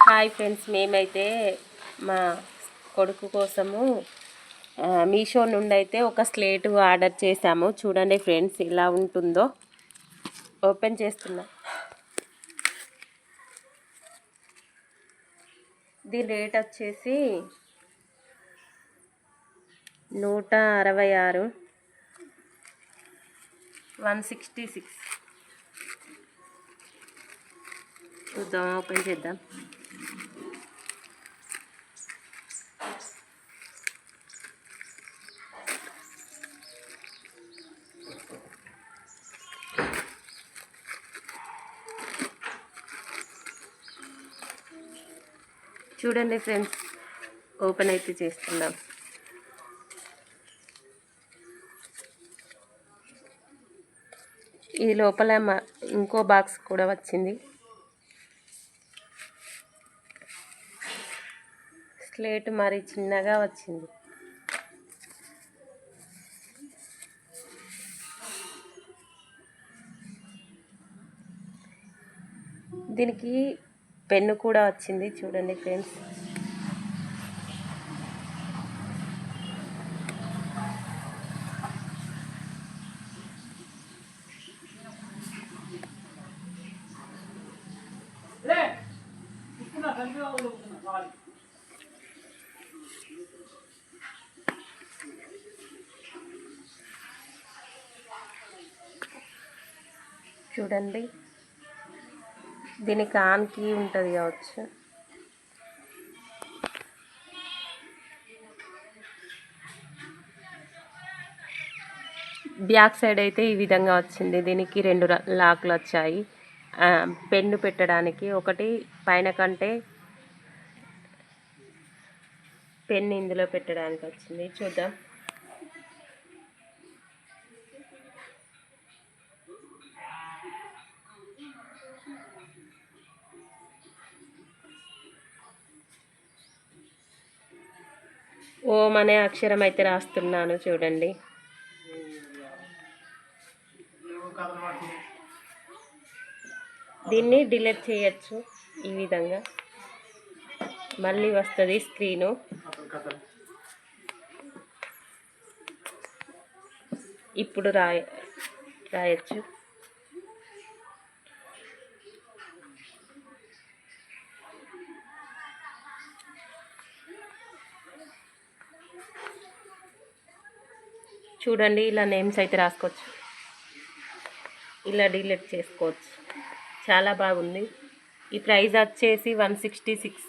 Hi friends, మేమైతే మా కొడుకు కోసము మీషో నుండి అయితే ఒక స్లేటు ఆర్డర్ చేసాము. చూడండి ఫ్రెండ్స్ ఎలా ఉంటుందో. ఓపెన్ చేస్తున్నా. దీని రేట్ వచ్చేసి 166, 166. చూద్దాం, ఓపెన్ చేద్దాం. చూడండి ఫ్రెండ్స్, ఓపెన్ అయితే చేస్తున్నాం. ఈ లోపల ఇంకో బాక్స్ కూడా వచ్చింది. స్లేట్ మరి చిన్నగా వచ్చింది. దీనికి పెన్ను కూడా వచ్చింది. చూడండి ఫ్రెండ్స్, చూడండి దీనికి ఆన్కి ఉంటుంది కావచ్చు. బ్యాక్ సైడ్ అయితే ఈ విధంగా వచ్చింది. దీనికి 2 లాక్లు వచ్చాయి. పెన్ను పెట్టడానికి ఒకటి పైన కంటే పెన్ను ఇందులో పెట్టడానికి వచ్చింది. చూద్దాం. ఓం అనే అక్షరం అయితే రాస్తున్నాను. చూడండి, దీన్ని డిలీట్ చేయొచ్చు. ఈ విధంగా మళ్ళీ వస్తుంది స్క్రీను. ఇప్పుడు రాయొచ్చు. చూడండి, ఇలా నేమ్స్ అయితే రాసుకోవచ్చు, ఇలా డిలీట్ చేసుకోవచ్చు. చాలా బాగుంది. ఈ ప్రైస్ వచ్చేసి 166.